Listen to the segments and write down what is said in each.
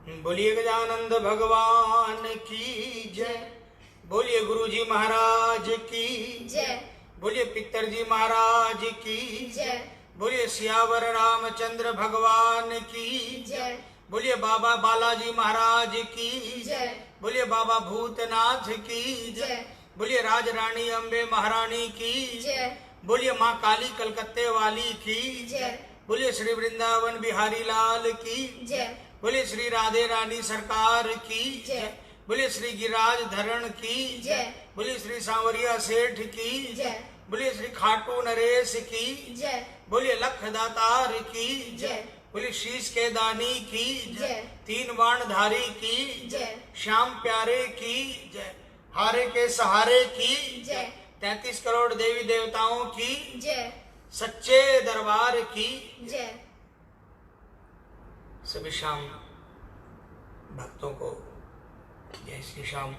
बोलिए गजानंद भगवान की जय। बोलिए गुरु जी महाराज की जय। बोलिए पितर जी महाराज की जय। बोलिए सियावर रामचंद्र भगवान की जय। बोलिए बाबा बालाजी महाराज की जय। बोलिए बाबा भूतनाथ की जय। बोलिए राज रानी अम्बे महारानी की जय। बोलिए माँ काली कलकत्ते वाली की जय। बोलिए श्री वृंदावन बिहारी लाल की जय। बोलिए श्री राधे रानी सरकार की जय। बोलिए श्री गिरिराज धरण की जय। बोलिए श्री सांवरिया सेठ की जय। बोलिए श्री खाटू नरेश की जय। बोलिए लख दातार की जय। बोलिए शीश के दानी की जय। तीन बाणधारी की जय। श्याम प्यारे की जय। हारे के सहारे की जय। 33 करोड़ देवी देवताओं की जय। सच्चे दरबार की जय। सभी श्याम भक्तों को जय श्री श्याम।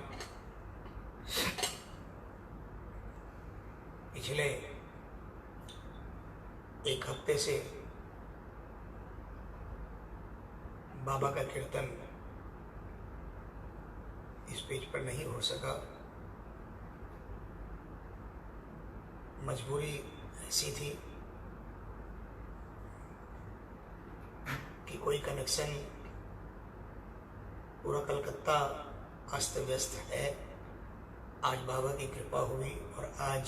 पिछले एक हफ्ते से बाबा का कीर्तन इस पेज पर नहीं हो सका। मजबूरी ऐसी थी कि कोई कनेक्शन, पूरा कलकत्ता अस्त व्यस्त है। आज बाबा की कृपा हुई और आज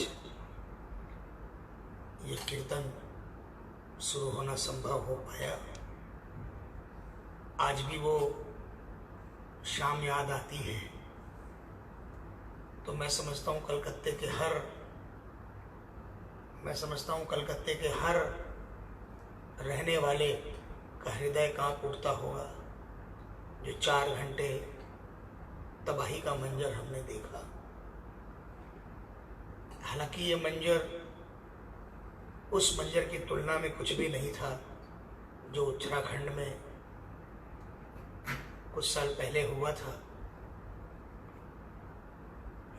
ये कीर्तन शुरू होना संभव हो पाया। आज भी वो शाम याद आती है तो मैं समझता हूँ कलकत्ते के हर रहने वाले का हृदय कांप उठता होगा जो 4 घंटे तबाही का मंजर हमने देखा। हालांकि ये मंजर उस मंजर की तुलना में कुछ भी नहीं था जो उत्तराखंड में कुछ साल पहले हुआ था,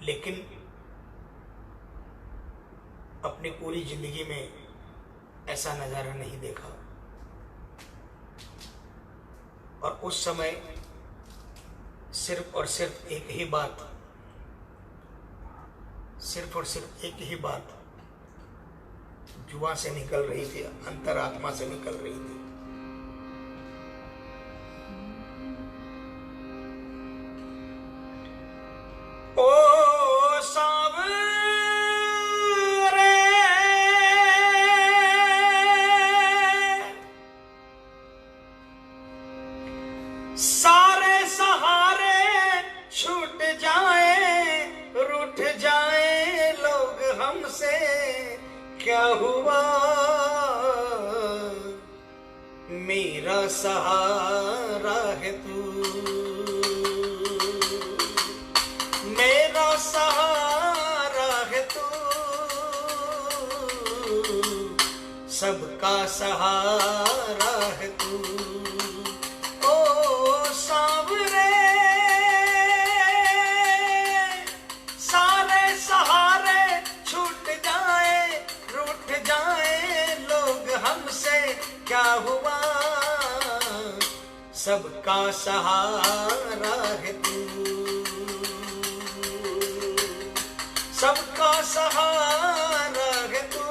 लेकिन अपनी पूरी जिंदगी में ऐसा नजारा नहीं देखा। और उस समय सिर्फ और सिर्फ एक ही बात जुआ से निकल रही थी, अंतरात्मा से निकल रही थी। ओ सांवरे सारे सहारे छूट जाए, रूठ जाए लोग हमसे, क्या हुआ मेरा सहारा है तू, मेरा सहारा है तू, सबका सहारा है तू। ओ सांवरे सारे सहारे छूट जाए, रूठ जाए लोग हमसे, क्या हुआ सबका सहारा है तू, सबका सहारा है तू,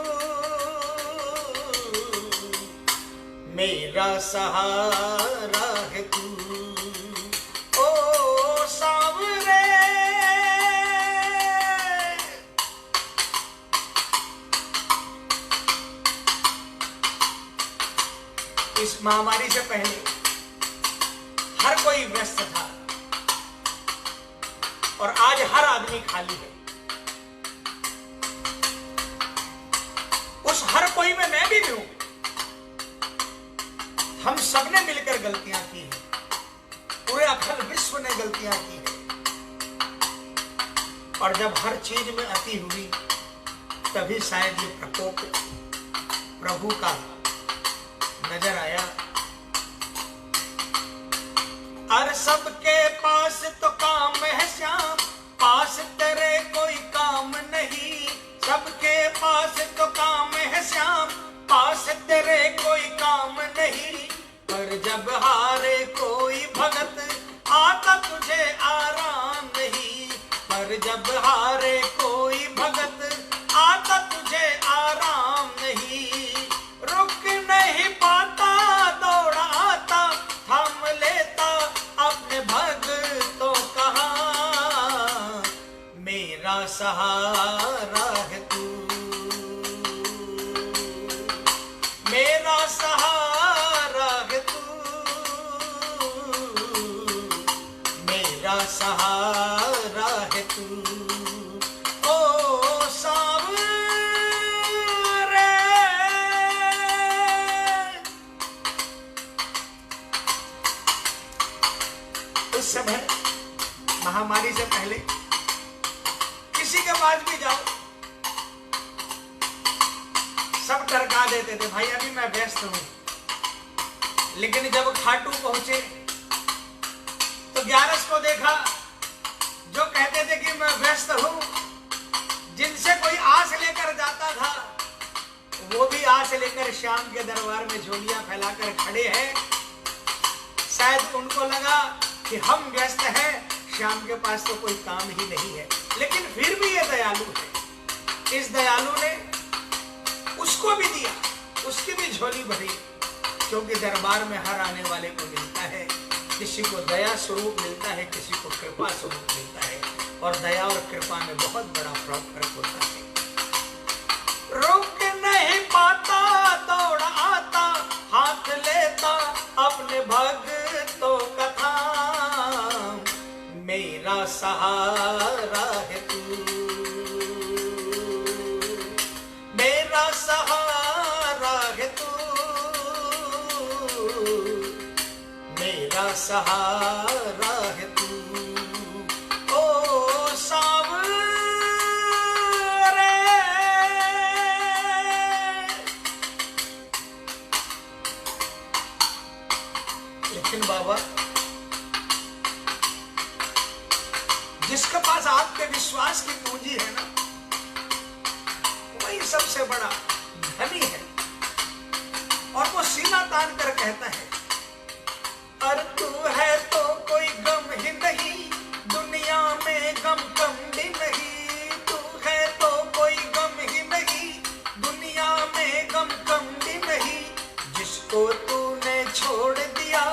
मेरा सहारा है तू। ओ सांवरे इस महामारी से पहले हर कोई व्यस्त था और आज हर आदमी खाली है। उस हर कोई में मैं भी हूं। हम सबने मिलकर गलतियां की हैं, पूरे अखिल विश्व ने गलतियां की हैं। और जब हर चीज में अति हुई तभी शायद ये प्रकोप प्रभु का नजर आया। और सबके पास तो काम है श्याम, पास तेरे कोई काम नहीं। सबके पास तो काम है श्याम, पास तेरे कोई काम नहीं। पर जब हारे कोई भगत सब हारे कोई भगत आता तुझे आराम नहीं, रुक नहीं पाता दौड़ा आता थाम लेता अपने भगतों कहा, मेरा सहारा है तू, मेरा सहारा है तू, मेरा सहारा है तू, ओ सांवरे। उस समय महामारी से पहले किसी के पास भी जाओ सब टरका देते थे, भाई अभी मैं व्यस्त हूं। लेकिन जब खाटू पहुंचे तो 11 को देखा, जो कहते थे कि मैं व्यस्त हूं, जिनसे कोई आस लेकर जाता था वो भी आस लेकर श्याम के दरबार में झोलियां फैलाकर खड़े हैं। शायद उनको लगा कि हम व्यस्त हैं, श्याम के पास तो कोई काम ही नहीं है, लेकिन फिर भी ये दयालु है। इस दयालु ने उसको भी दिया, उसकी भी झोली भरी, क्योंकि दरबार में हर आने वाले को मिलता है। किसी को दया स्वरूप मिलता है, किसी को कृपा स्वरूप मिलता है, और दया और कृपा में बहुत बड़ा फर्क होता है। रुक नहीं पाता दौड़ आता हाथ लेता अपने भक्तों का थाम, मेरा सहारा है तू, मेरा सहारा है तू, मेरा सहारा है तू, ओ सांवरे। लेकिन बाबा, जिसके पास आपके विश्वास की पूंजी है ना, वही सबसे बड़ा धनी है। और वो सीना तान कर कहता है, और तू है तो कोई गम ही नहीं, दुनिया में गम कम भी नहीं, तू है तो कोई गम ही नहीं, दुनिया में गम कम भी नहीं, जिसको तूने छोड़ दिया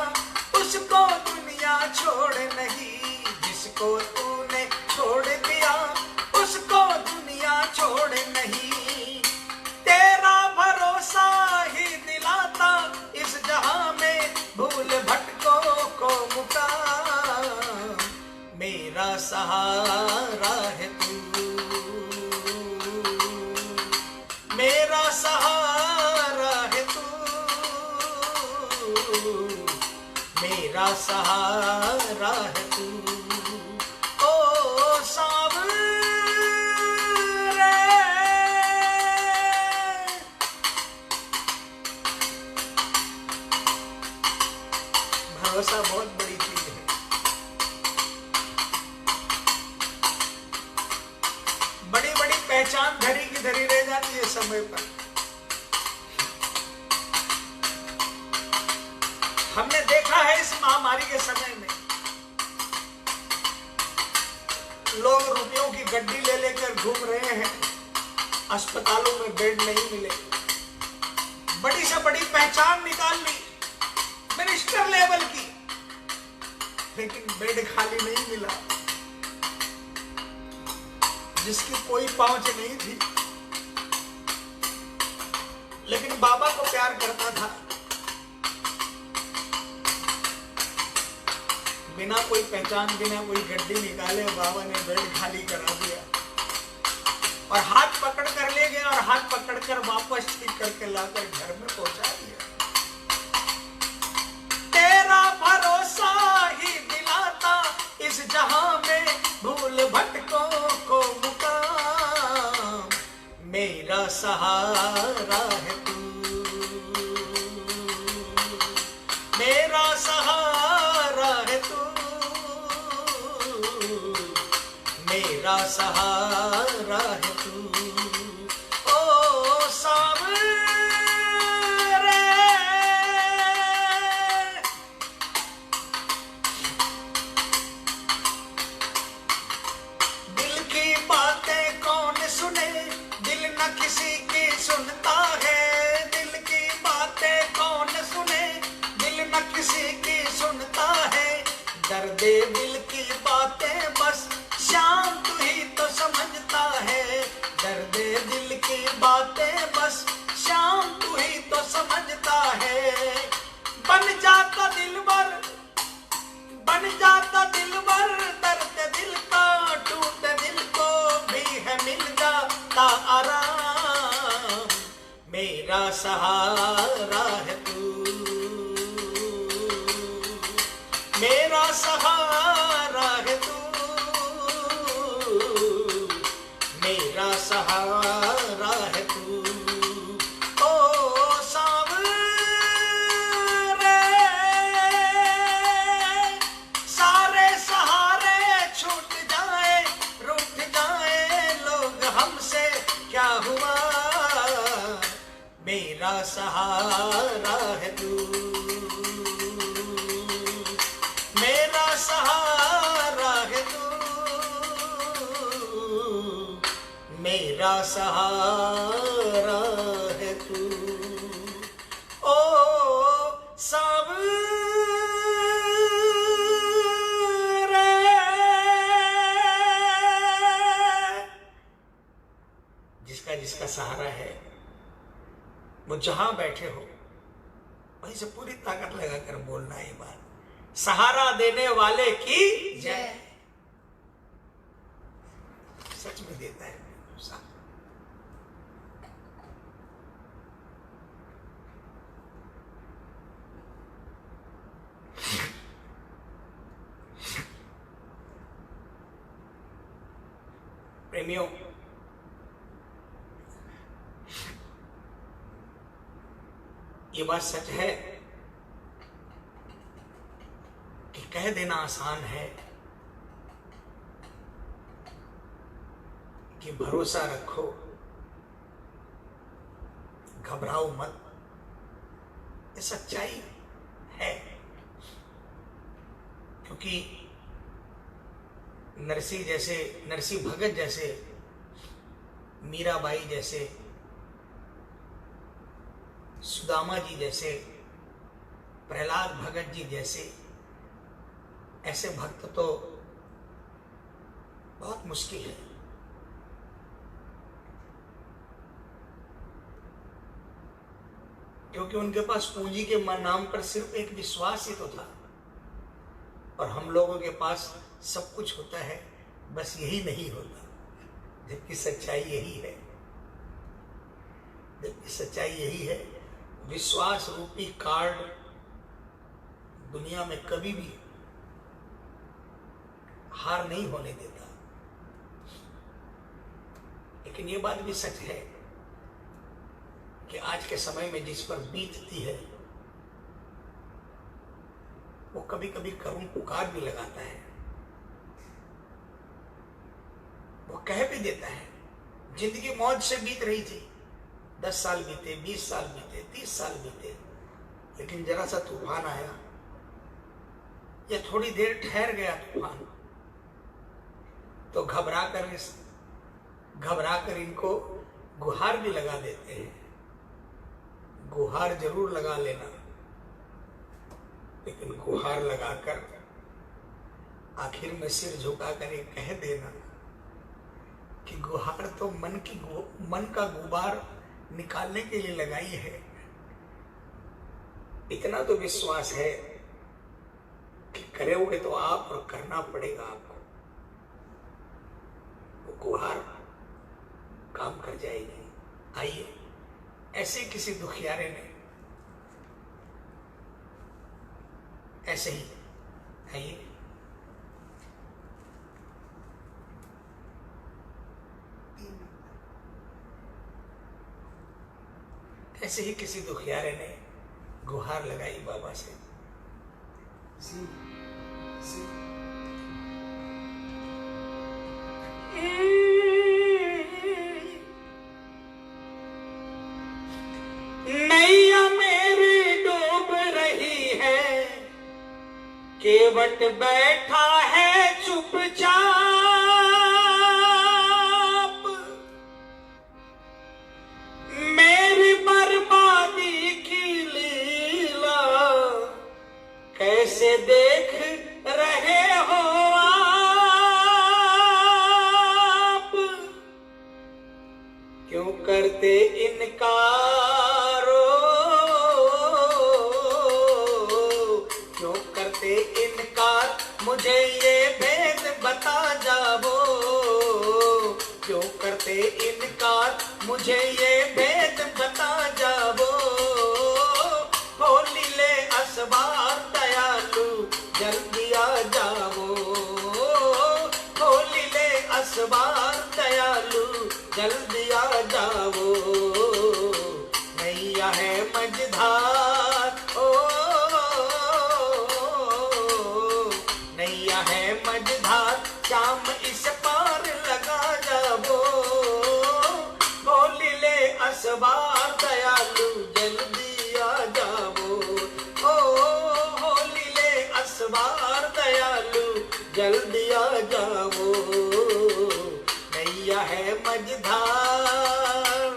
उसको दुनिया छोड़ नहीं, जिसको तूने छोड़ दिया उसको दुनिया छोड़ नहीं, तेरा भरोसा ही दिलाता इस जहां में भूल भटकों को मुकाम, मेरा सहारा है तू, मेरा सहारा है तू, मेरा सहारा है तू, ओ सांवरे। भरोसा बहुत बड़ी चीज है। बड़ी बड़ी पहचान धरी की धरी रह जाती है समय पर। हमने देखा है इस महामारी के समय में लोग रुपयों की गड्डी ले लेकर घूम रहे हैं, अस्पतालों में बेड नहीं मिले, बड़ी से बड़ी पहचान निकाल ली मिनिस्टर लेवल की, लेकिन बेड खाली नहीं मिला। जिसकी कोई पहुंच नहीं थी, लेकिन बाबा को प्यार करता था, बिना कोई पहचान, बिना कोई गड्डी निकाले बाबा ने बेड खाली करा दिया और हाथ पकड़ कर ले गए और हाथ पकड़ कर वापस ठीक करके लाकर घर में पहुंचा दिया। तेरा भरोसा ही दिलाता इस जहां में भूल भटकों को मुकाम, मेरा सहारा है तू, मेरा सहारा है तू, मेरा सहारा है तू, ओ सांवरे। दिल की दिल की बातें बस शाम तू ही तो समझता है, दर्द दिल की बातें बस शाम तू ही तो समझता है। बन जाता दिलबर, बन जाता दिलबर, दर्द दिल का टूटे दिल को भी है मिल जाता आराम। मेरा सहारा है तू, मेरा सहारा है तू, मेरा सहारा है तू। ओ सांवरे, सारे सहारे छूट जाए, रूठ जाए लोग हमसे क्या हुआ। मेरा सहारा है तू, मेरा सहारा है तू, मेरा सहारा है तू। ओ सांवरे, जिसका जिसका सहारा है वो जहां बैठे हो वहीं से पूरी ताकत लगाकर बोलना ये बात, सहारा देने वाले की जय। सच में देता है प्रेमियों। ये बात सच है कि कह देना आसान है कि भरोसा रखो, घबराओ मत। ये सच्चाई है, क्योंकि नरसिंह जैसे, नरसिंह भगत जैसे, मीराबाई जैसे, सुदामा जी जैसे, प्रहलाद भगत जी जैसे ऐसे भक्त तो बहुत मुश्किल है। क्योंकि उनके पास पूंजी के नाम पर सिर्फ एक विश्वास ही तो था, और हम लोगों के पास सब कुछ होता है, बस यही नहीं होता। जबकि सच्चाई यही है, जबकि सच्चाई यही है। विश्वास रूपी कार्ड दुनिया में कभी भी हार नहीं होने देता। लेकिन ये बात भी सच है कि आज के समय में जिस पर बीतती है वो कभी कभी करुण पुकार भी लगाता है, वो कह भी देता है जिंदगी मौज से बीत रही थी, 10 साल बीते, 20 साल बीते, 30 साल बीते, लेकिन जरा सा तूफान आया या थोड़ी देर ठहर गया तूफान, तो घबरा कर इनको गुहार भी लगा देते हैं। गुहार जरूर लगा लेना, लेकिन गुहार लगाकर आखिर में सिर झुकाकर ये कह देना कि गुहार तो मन का गुबार निकालने के लिए लगाई है। इतना तो विश्वास है कि करोगे तो आप और करना पड़ेगा आपको। वो गुहार काम कर जाएगी। आइए, ऐसे किसी दुखियारे ने, ऐसे ही आइए, ऐसे ही किसी दुखियारे ने गुहार लगाई बाबा से। नैया मेरी डूब रही है, केवट बैठा है चुपचाप, मेरी बर्बादी की लीला कैसे देख रहे हो आप, क्यों करते इनकार, क्यों करते इनकार, मुझे ये भेद बता जाओ, क्यों करते इनकार, मुझे ये भेद बता जाओ। होली ले असवार दयालु जल्दी आ जाओ, होली ले असवार दयालु जल्दी आ जाओ। नैया है मझधार, ओ नैया है मझधार, शाम इस पार लगा जाओ। होली ले असवार दयालु जल्दी आ जाओ, ओ होली ले असवार दयालु जल्दी आ जाओ। नैया है मझधार,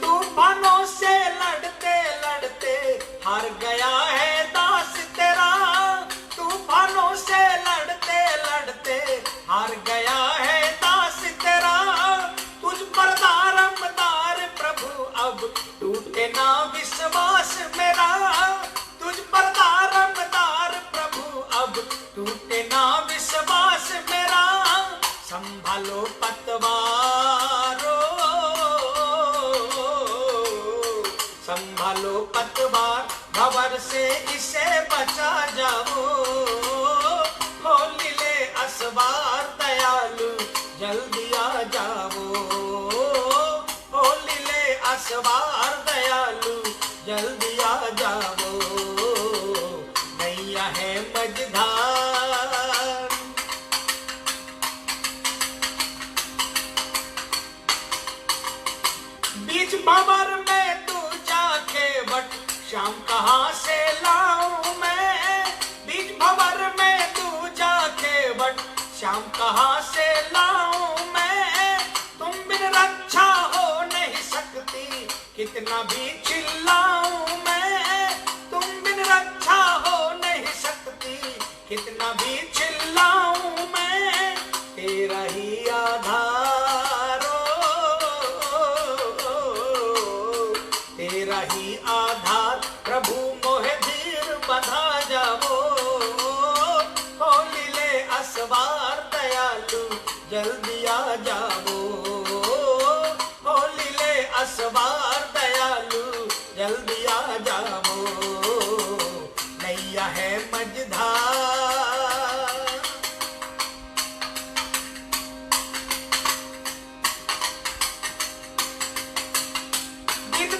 तूफानों से लड़ते लड़ते हार गया है दास तेरा, तूफानों से लड़ते लड़ते हार गया है दास तेरा। तुझ पर दारमदार प्रभु अब टूटे ना विश्वास मेरा, तुझ पर दारमदार प्रभु अब टूटे ना विश्वास मेरा। संभालो पतवारो, संभालो पतवार, भंवर से इसे बचा जाओ। होली ले असवार दयालु जल्दी आ जाओ, होली ले असवार दयालु जल्दी आ जाओ। नैया है मझधार, बीच भंवर में तू जाके बट शाम कहाँ से लाऊं मैं, बीच भंवर में तू जाके बट शाम कहाँ से लाऊं मैं। तुम बिन रक्षा हो नहीं सकती कितना भी चिल्लाऊं मैं, तुम बिन रक्षा हो नहीं सकती कितना भी चिल्लाऊं मैं। तेरा ही आधार, तेरा ही आधार, प्रभु मोहे धीर बंधा जाओ। होली ले असवार दयालु जल्दी आ जाओ, होली ले असवार दयालु जल्दी आ जाओ। नैया है मझधार,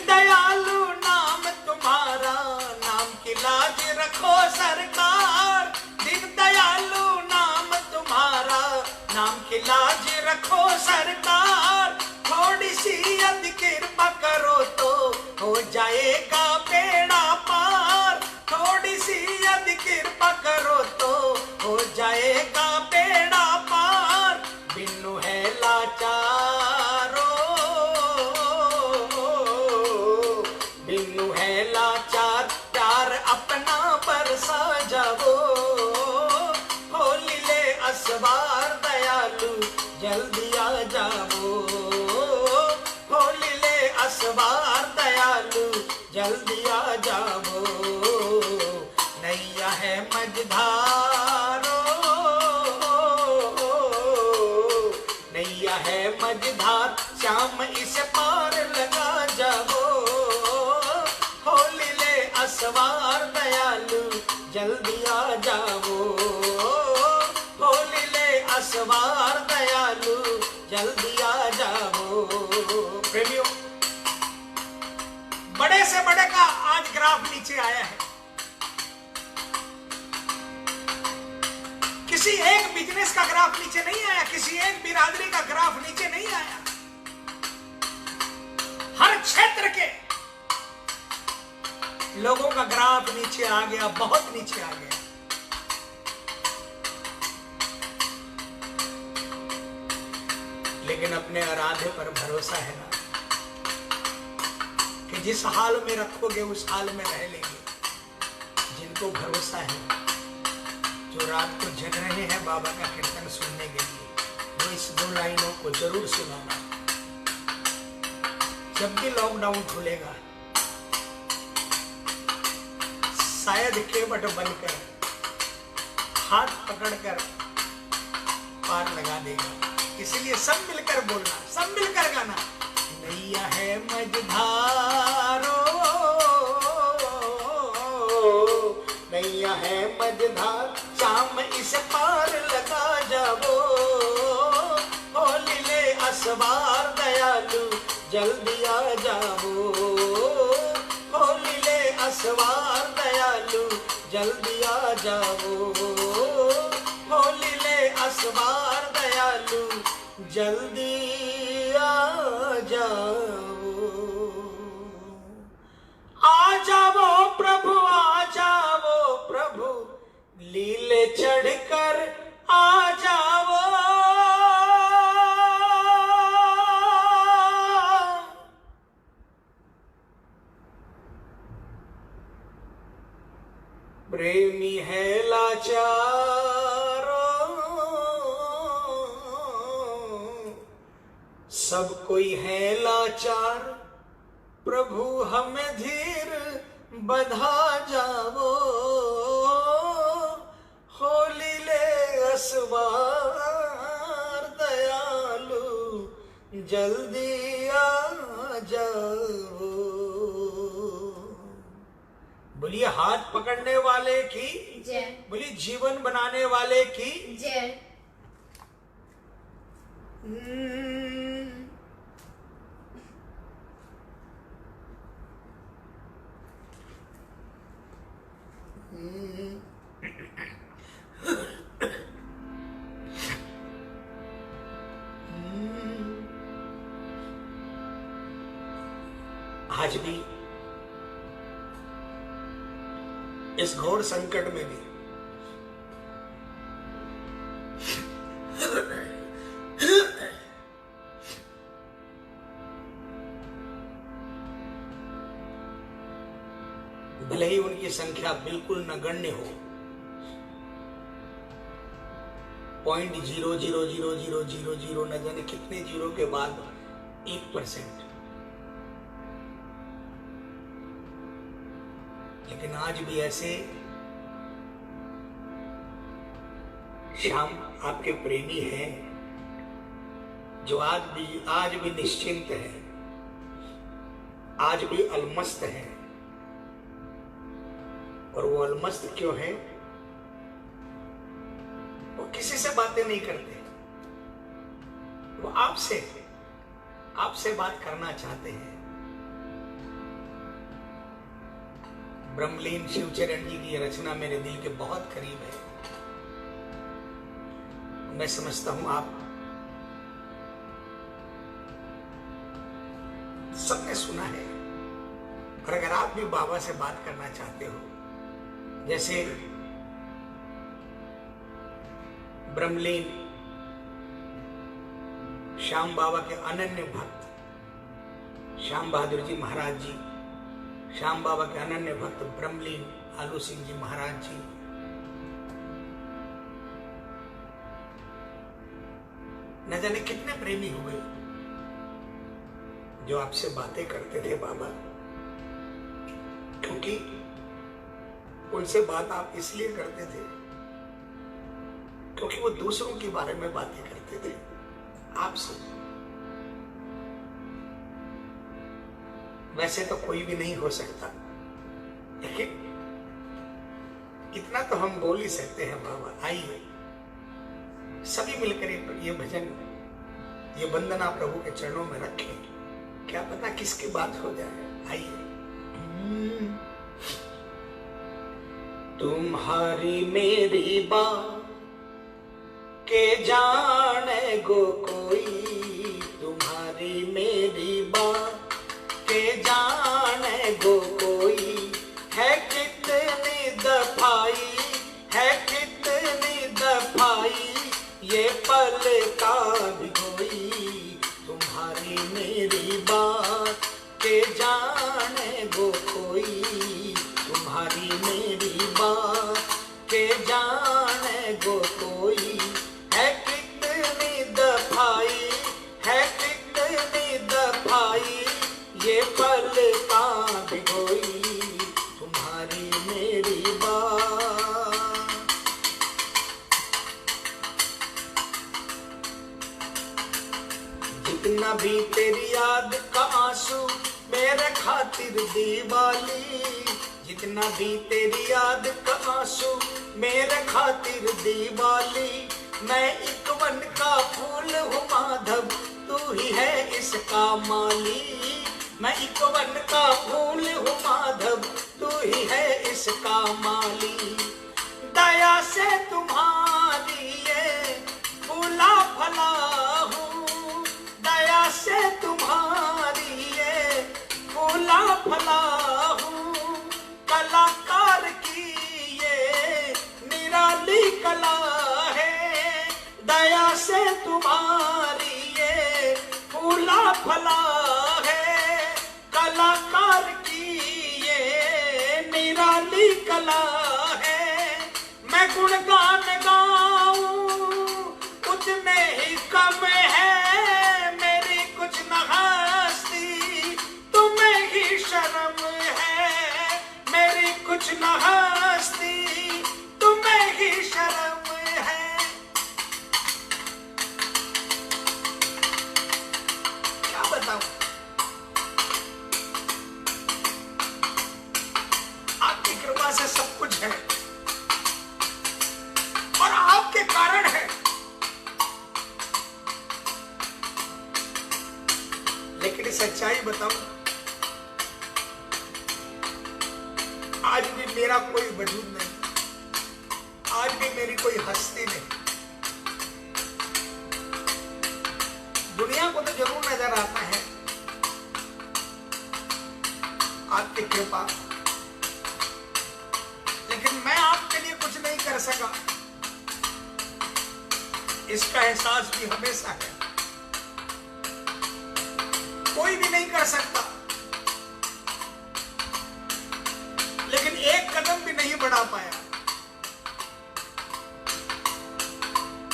दयालु नाम तुम्हारा, नाम की लाज रखो सरकार। दीन दयालु नाम तुम्हारा, नाम की लाज रखो सरकार। थोड़ी सी यदि कृपा करो तो हो जाएगा बेड़ा पार, थोड़ी सी यदि कृपा करो तो हो जाएगा बेड़ा पार। बिनु है लाचारो, बिनु है लाचार, प्यार अपना बरसा जाओ। होली ले असवार दयालु जल्दी आ जाओ, होली ले असवार दयालु जल्दी आ जाओ। नैया है मझधार, नैया है मझधार, शाम इस पार लगा जाओ। होली ले असवार दयालु जल्दी आ जाओ, होली ले असवार दयालु जल्दी आ जाओ। प्रेमियों, बड़े से बड़े का आज ग्राफ नीचे आया है। किसी एक बिजनेस का ग्राफ नीचे नहीं आया, किसी एक बिरादरी का ग्राफ नीचे नहीं आया। हर क्षेत्र के लोगों का ग्राफ नीचे आ गया, बहुत नीचे आ गया। लेकिन अपने आराध्य पर भरोसा है ना, कि जिस हाल में रखोगे उस हाल में रह लेंगे। जिनको भरोसा है, जो रात को जग रहे हैं बाबा का कीर्तन सुनने के लिए, वो इस 2 लाइनों को जरूर सुनाना। जब भी लॉकडाउन खुलेगा शायद केवट बनकर हाथ पकड़कर पार लगा देगा। इसलिए सब मिलकर बोलना, सब मिलकर गाना। नैया है मझधारो, नैया है मझधार, शाम इस पार लगा जाओ। होली ले असवार दयालु जल्दी आ जाओ। होली ले असवार दयालु जल्दी आ जाओ। होली ले असवार दयालु जल्दी आ जाओ प्रभु, आ जाओ प्रभु, लीले चढ़कर आ जाओ। प्रेमी है लाचारो, सब कोई है लाचार, प्रभु हमें धीर बंधा जाओ। होली ले असवार दयालु जल्दी आ जाओ। बोलिए हाथ पकड़ने वाले की जय, बोलिए जीवन बनाने वाले की जय। आज भी इस घोर संकट में भी भले ही उनकी संख्या बिल्कुल नगण्य हो, 0.00000 न जाने कितने जीरो के बाद 1%, लेकिन आज भी ऐसे श्याम आपके प्रेमी हैं जो आज भी निश्चिंत है, आज भी अलमस्त है। और वो अलमस्त क्यों है? वो किसी से बातें नहीं करते, वो आपसे बात करना चाहते हैं। ब्रह्मलीन शिवचरण जी की रचना मेरे दिल के बहुत करीब है। मैं समझता हूं आप सबने सुना है। और अगर आप भी बाबा से बात करना चाहते हो, जैसे ब्रह्मलीन श्याम बाबा के अनन्य भक्त श्याम बहादुर जी महाराज जी, श्याम बाबा के अनन्य भक्त ब्रह्मलीन आलू सिंह जी महाराज जी, न जाने कितने प्रेमी हुए जो आपसे बातें करते थे बाबा, क्योंकि उनसे बात आप इसलिए करते थे क्योंकि वो दूसरों के बारे में बातें करते थे आपसे। वैसे तो कोई भी नहीं हो सकता, लेकिन इतना तो हम बोल ही सकते हैं बाबा। आइए सभी मिलकर ये भजन, ये वंदना प्रभु के चरणों में रखें, क्या पता किसकी बात हो जाए। आइए। तुम्हारी मेरी बात के जाने गो कोई, तुम्हारी मेरी बात के जाने गो कोई, है कितनी दफाई, है कितनी दफाई ये पल का भिगोई। तुम्हारी मेरी बात के जाने गो कोई, तुम्हारी मेरी बात के जाने गो कोई। है कितनी दफाई, है कितनी दफाई ये पल का भिगोई, तुम्हारी मेरी बात। जितना भी तेरी याद का आंसू मेरे खातिर दीवाली, जितना भी तेरी याद का आंसू मेरे खातिर दीवाली। मैं एक वन का फूल हूँ माधव, तू ही है इसका माली। मैं एक वन का फूल हूँ माधव, तू ही है इसका माली। दया से तुम्हारी ये फूला फला हूँ, दया से तुम्हारी ये फूला फला हूँ। कलाकार की ये निराली कला है, दया से तुम्हारी ये फूला फला है। कलाकार की ये निराली कला है। मैं गुणगान गाऊं उतने ही कम है, मेरी कुछ न हस्ती तुम्हें ही शर्म है, मेरी कुछ न हस्ती तुम्हें ही शर्म है। क्या बताऊं, आपकी कृपा से सब कुछ है और आपके कारण है। लेकिन सच्चाई बताऊं, आज भी मेरा कोई वजूद नहीं, आज भी मेरी कोई हस्ती नहीं। दुनिया को तो जरूर नजर आता है आपकी कृपा, लेकिन मैं आपके लिए कुछ नहीं कर सका, इसका एहसास भी हमेशा है। कोई भी नहीं कर सकता, लेकिन एक कदम भी नहीं बढ़ा पाया।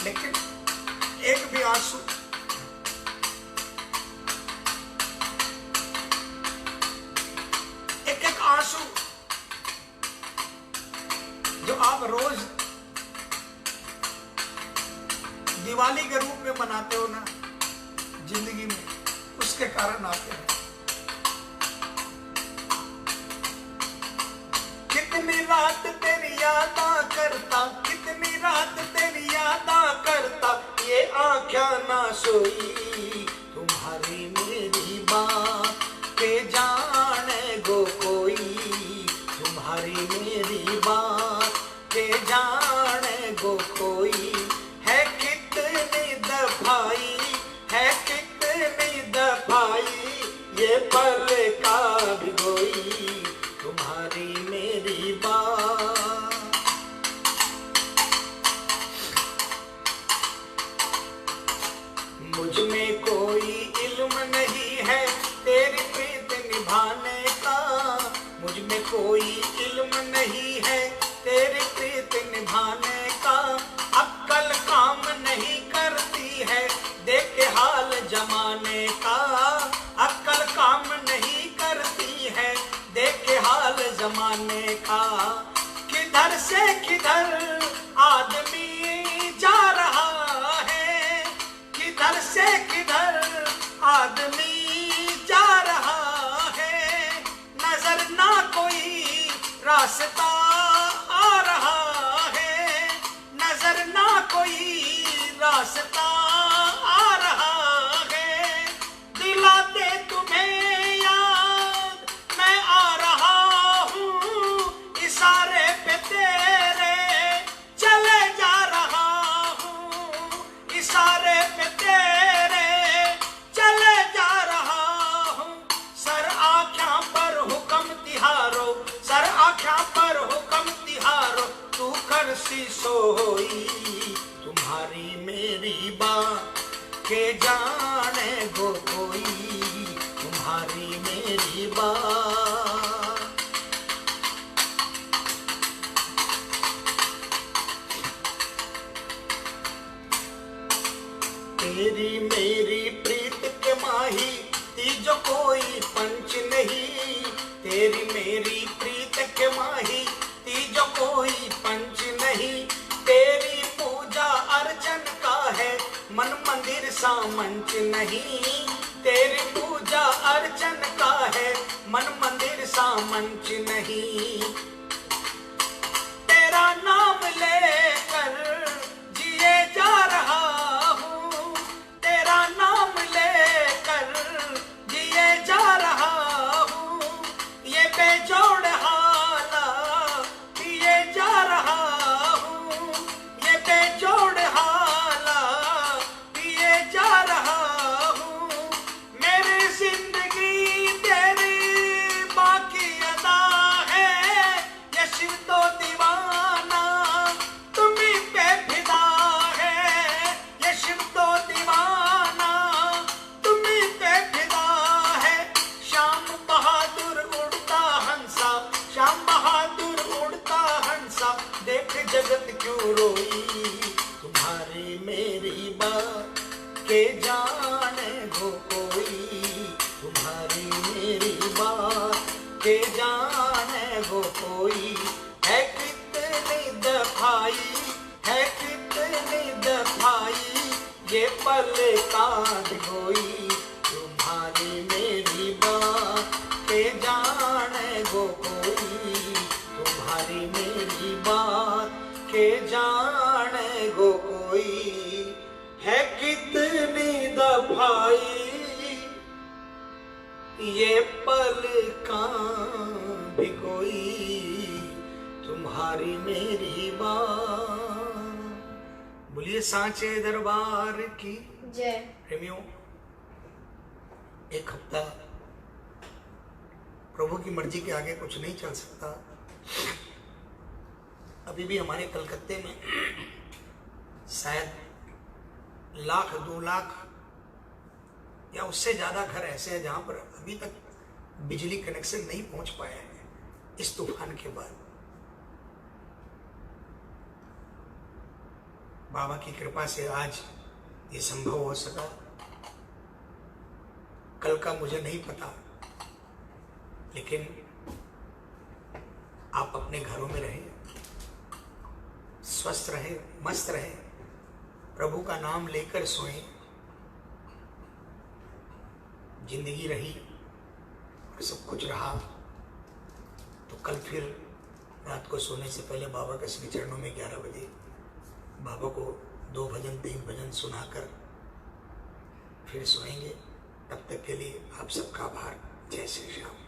लेकिन एक भी आंसू, एक एक आंसू जो आप रोज दिवाली के रूप में मनाते हो ना जिंदगी में, उसके कारण आते हैं। कितनी रात तेरी यादा करता, कितनी रात तेरी यादा करता, ये आँखें ना सोई, तुम्हारी मेरी बात के जाने गो कोई, तुम्हारी मेरी बात के जाने गो कोई। है कितनी दफाई, है कितनी दफाई ये पल का भिगोई, तुम्हारी मेरी बात। मुझ में कोई इल्म नहीं है तेरी प्रीत निभाने का, मुझ में कोई इल्म नहीं है तेरी प्रीत निभाने का। अक्ल काम नहीं करती है देख के हाल जमाने का, अक्ल काम नहीं करती है देख के हाल जमाने का। किधर से किधर आदमी जा रहा है, किधर से किधर आदमी जा रहा है। नजर ना कोई रास्ता आ रहा है, नजर ना कोई रास्ता आ रहा है। दिला दे तुम्हें याद मैं आ रहा हूँ, इशारे पे तेरे चले जा रहा हूँ, इशारे पे तेरे चले जा रहा हूँ। सर आँखों पर हुक्म तिहारो, सर आँखों पर हुक्म तिहारो, तू कर सी सोई, तुम्हारी मेरी बात के जाने गो कोई, तुम्हारी मेरी बात। तेरी मेरी प्रीत के माही तीजो कोई पंच नहीं। तेरी मेरी प्रीत के माही तीजो कोई पंच नहीं। तेरी पूजा अर्चन का है मन मंदिर सा मंच नहीं। तेरी पूजा अर्चन का है मन मंदिर सा मंच नहीं। तेरा नाम लेकर जिए जा रहा हूँ। तेरा नाम लेकर जिए जा रहा हूँ। ये बेजोड़ हाला पिए जा रहा हूँ। ये बेजोड़ हाला पिए जा रहा हूँ। मेरी जिंदगी तेरी बाकी अदा है। ये शिव तो दीवाना तुम्हीं पे फिदा है। ये शिव तो दीवाना तुम्हीं पे फिदा है। श्याम बहादुर उड़ता हंसा, श्याम बहादुर उड़ता हंसा, देख जगत क्यों रोई। तुम्हारी मेरी बात के जाने वो कोई। तुम्हारी मेरी बात के जाने वो कोई। है कितनी दफाई, है कितनी दफाई ये पल काट गोई। तुम्हारी मेरी बात के जाने वो कोई। तुम्हारी मेरी बात के जाने वो कोई। है कितनी दफाई ये पल कहाँ भी कोई। तुम्हारी मेरी बात। बोलिए सांचे दरबार की जय। प्रेमियों, एक हफ्ता प्रभु की मर्जी के आगे कुछ नहीं चल सकता। अभी भी हमारे कलकत्ते में शायद 1,00,000 2 लाख या उससे ज़्यादा घर ऐसे हैं जहाँ पर अभी तक बिजली कनेक्शन नहीं पहुँच पाया है इस तूफान के बाद। बाबा की कृपा से आज ये संभव हो सका। कल का मुझे नहीं पता, लेकिन आप अपने घरों में रहें, स्वस्थ रहें, मस्त रहें, प्रभु का नाम लेकर सोएं। जिंदगी रही और सब कुछ रहा तो कल फिर रात को सोने से पहले बाबा के श्री चरणों में 11 बजे बाबा को 2 भजन 3 भजन सुनाकर फिर सोएंगे। तब तक के लिए आप सबका आभार। जय श्री राम।